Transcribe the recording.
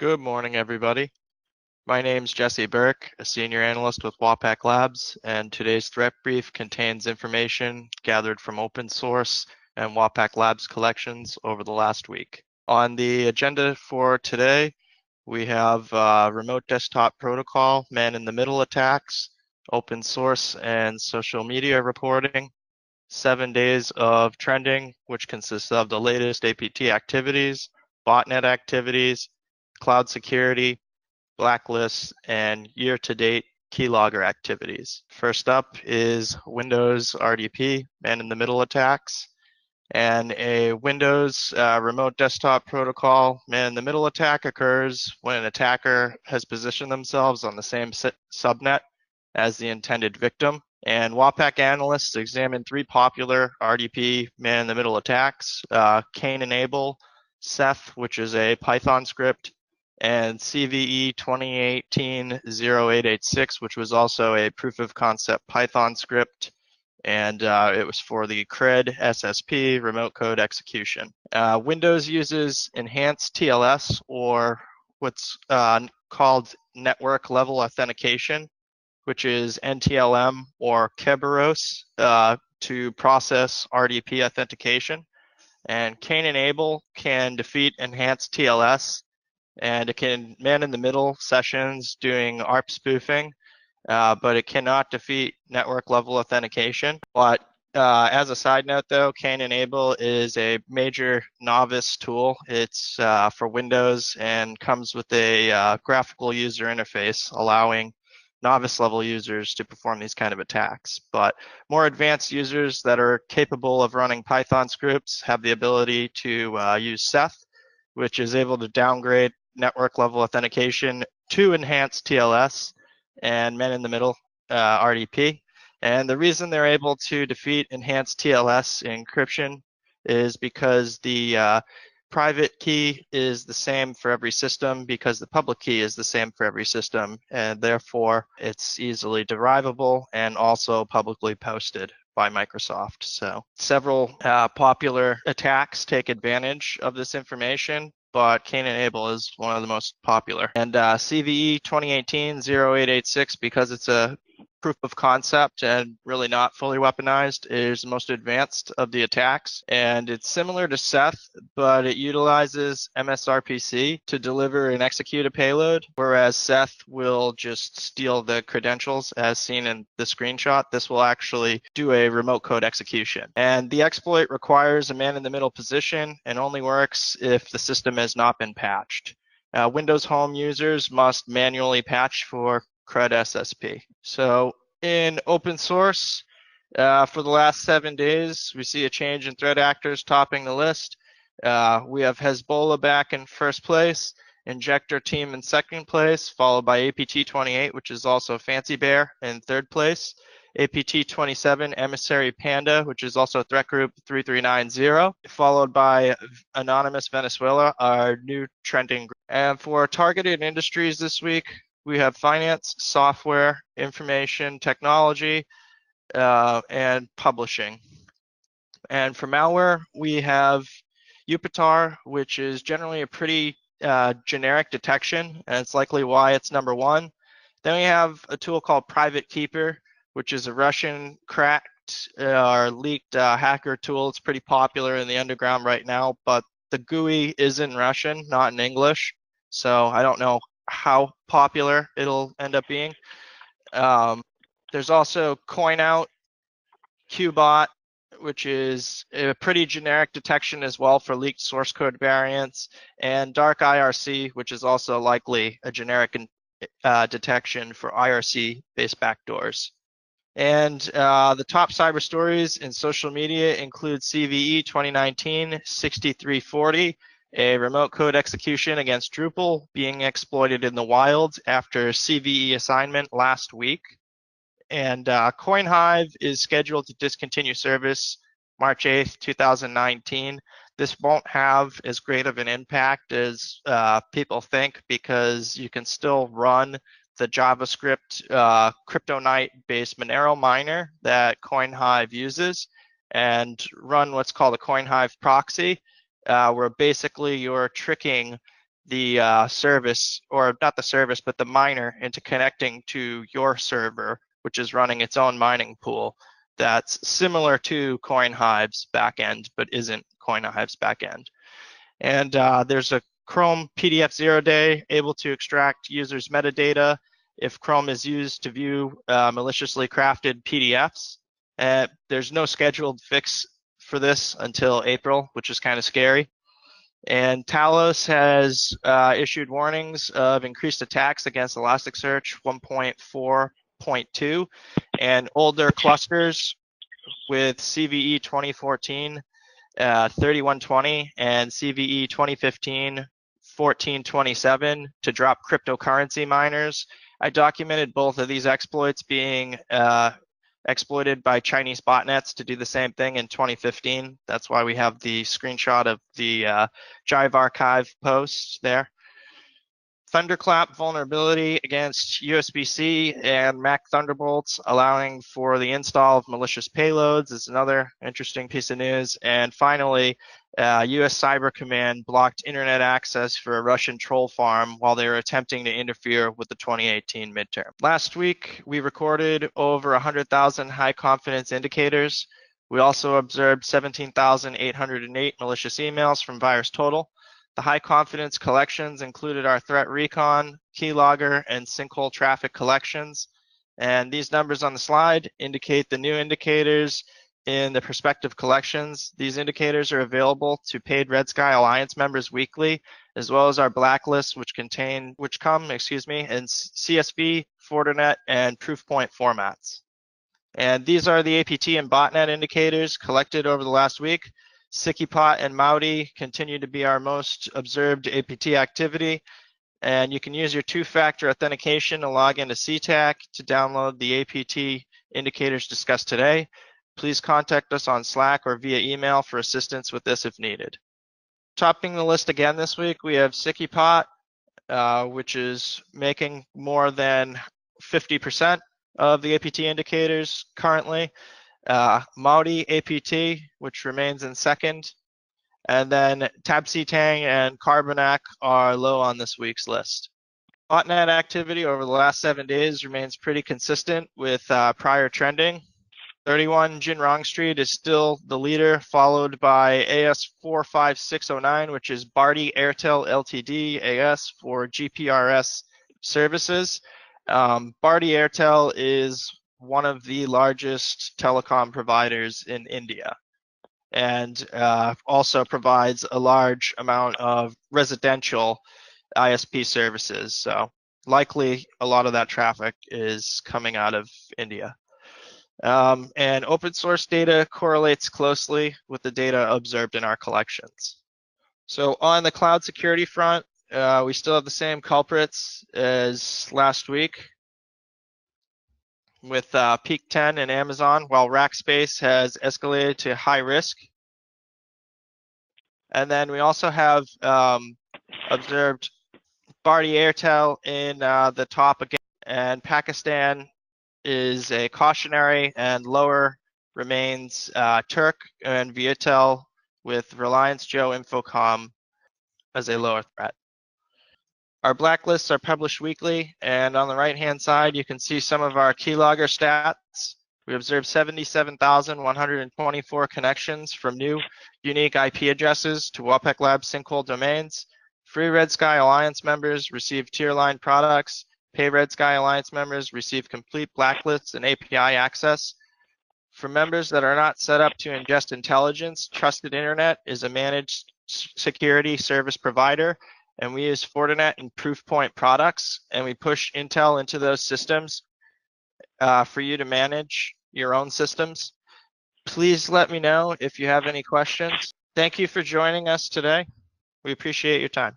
Good morning, everybody. My name's Jesse Burke, a senior analyst with WAPAC Labs, and today's threat brief contains information gathered from open source and WAPAC Labs collections over the last week. On the agenda for today, we have remote desktop protocol, man-in-the-middle attacks, open source and social media reporting, 7 days of trending, which consists of the latest APT activities, botnet activities, cloud security, blacklists, and year-to-date keylogger activities. First up is Windows RDP, man-in-the-middle attacks, and a Windows remote desktop protocol man-in-the-middle attack occurs when an attacker has positioned themselves on the same subnet as the intended victim. And WAPAC analysts examined 3 popular RDP man-in-the-middle attacks, Cain Enable, Ceph, which is a Python script, and CVE 2018-0886, which was also a proof of concept Python script, and it was for the CRED SSP remote code execution. Windows uses enhanced TLS, or what's called network level authentication, which is NTLM or Kerberos, to process RDP authentication. And Cain Enable can defeat enhanced TLS, and it can man-in-the-middle sessions doing ARP spoofing, but it cannot defeat network level authentication. But as a side note, though, Cain Enable is a major novice tool. It's for Windows and comes with a graphical user interface allowing novice level users to perform these kind of attacks. But more advanced users that are capable of running Python scripts have the ability to use Ceph, which is able to downgrade network level authentication to enhanced TLS and man-in-the-middle RDP. And the reason they're able to defeat enhanced TLS encryption is because the private key is the same for every system because the public key is the same for every system, and therefore it's easily derivable and also publicly posted by Microsoft. So several popular attacks take advantage of this information, but Cain Enable is one of the most popular. And CVE 2018-0886, because it's a proof of concept and really not fully weaponized, is the most advanced of the attacks. And it's similar to Ceph, but it utilizes MSRPC to deliver and execute a payload, whereas Ceph will just steal the credentials as seen in the screenshot. This will actually do a remote code execution. And the exploit requires a man-in-the-middle position and only works if the system has not been patched. Windows Home users must manually patch for CRED SSP. So in open source, for the last 7 days, we see a change in threat actors topping the list. We have Hezbollah back in first place, Injector Team in second place, followed by APT28, which is also Fancy Bear, in third place. APT27, Emissary Panda, which is also threat group 3390, followed by Anonymous Venezuela, our new trending group. And for targeted industries this week, we have finance, software, information technology, and publishing. And for malware, we have Upitar, which is generally a pretty generic detection, and it's likely why it's number 1. Then we have a tool called Private Keeper, which is a Russian cracked or leaked hacker tool. It's pretty popular in the underground right now, but the GUI is in Russian, not in English. So I don't know how popular it'll end up being. There's also CoinOut, Qbot, which is a pretty generic detection as well for leaked source code variants, and Dark IRC, which is also likely a generic detection for IRC-based backdoors. And the top cyber stories in social media include CVE 2019-6340, a remote code execution against Drupal being exploited in the wild after CVE assignment last week. And CoinHive is scheduled to discontinue service March 8th, 2019. This won't have as great of an impact as people think because you can still run the JavaScript CryptoNight-based Monero miner that CoinHive uses and run what's called a CoinHive proxy, where basically you're tricking the service, or not the service, but the miner into connecting to your server, which is running its own mining pool that's similar to CoinHive's backend, but isn't CoinHive's backend. And there's a Chrome PDF 0-day able to extract users' metadata if Chrome is used to view maliciously crafted PDFs. There's no scheduled fix for this until April, which is kind of scary. And Talos has issued warnings of increased attacks against Elasticsearch 1.4.2 and older clusters with CVE 2014 3120 and CVE 2015 1427 to drop cryptocurrency miners. I documented both of these exploits being exploited by Chinese botnets to do the same thing in 2015. That's why we have the screenshot of the Jive Archive post there. Thunderclap vulnerability against USB-C and Mac Thunderbolts, allowing for the install of malicious payloads is another interesting piece of news. And finally, US Cyber Command blocked internet access for a Russian troll farm while they were attempting to interfere with the 2018 midterm. Last week, we recorded over 100,000 high confidence indicators. We also observed 17,808 malicious emails from VirusTotal. The high confidence collections included our threat recon, keylogger, and sinkhole traffic collections. And these numbers on the slide indicate the new indicators in the prospective collections. These indicators are available to paid Red Sky Alliance members weekly, as well as our blacklist, which come in CSV, Fortinet, and Proofpoint formats. And these are the APT and botnet indicators collected over the last week. SickyPot and Mauti continue to be our most observed APT activity. And you can use your two-factor authentication to log into CTAC to download the APT indicators discussed today. Please contact us on Slack or via email for assistance with this if needed. Topping the list again this week, we have SickyPot, which is making more than 50% of the APT indicators currently. Mauti APT, which remains in second, and then Tabctang and Carbonac are low on this week's list. Botnet activity over the last 7 days remains pretty consistent with prior trending. 31 Jinrong Street is still the leader, followed by AS45609, which is Bharti Airtel Ltd AS for GPRS services. Bharti Airtel is one of the largest telecom providers in India, and also provides a large amount of residential ISP services. So likely a lot of that traffic is coming out of India. And open source data correlates closely with the data observed in our collections. So on the cloud security front, we still have the same culprits as last week, with Peak 10 and Amazon, while Rackspace has escalated to high risk. And then we also have observed Bharti Airtel in the top again, and Pakistan is a cautionary, and lower remains Turk and Viatel, with Reliance Jio Infocom as a lower threat. Our blacklists are published weekly, and on the right-hand side, you can see some of our keylogger stats. We observed 77,124 connections from new unique IP addresses to Wapec Labs sinkhole domains. Free Red Sky Alliance members receive tier-line products. Pay Red Sky Alliance members receive complete blacklists and API access. For members that are not set up to ingest intelligence, Trusted Internet is a managed security service provider, and we use Fortinet and Proofpoint products, and we push Intel into those systems for you to manage your own systems. Please let me know if you have any questions. Thank you for joining us today. We appreciate your time.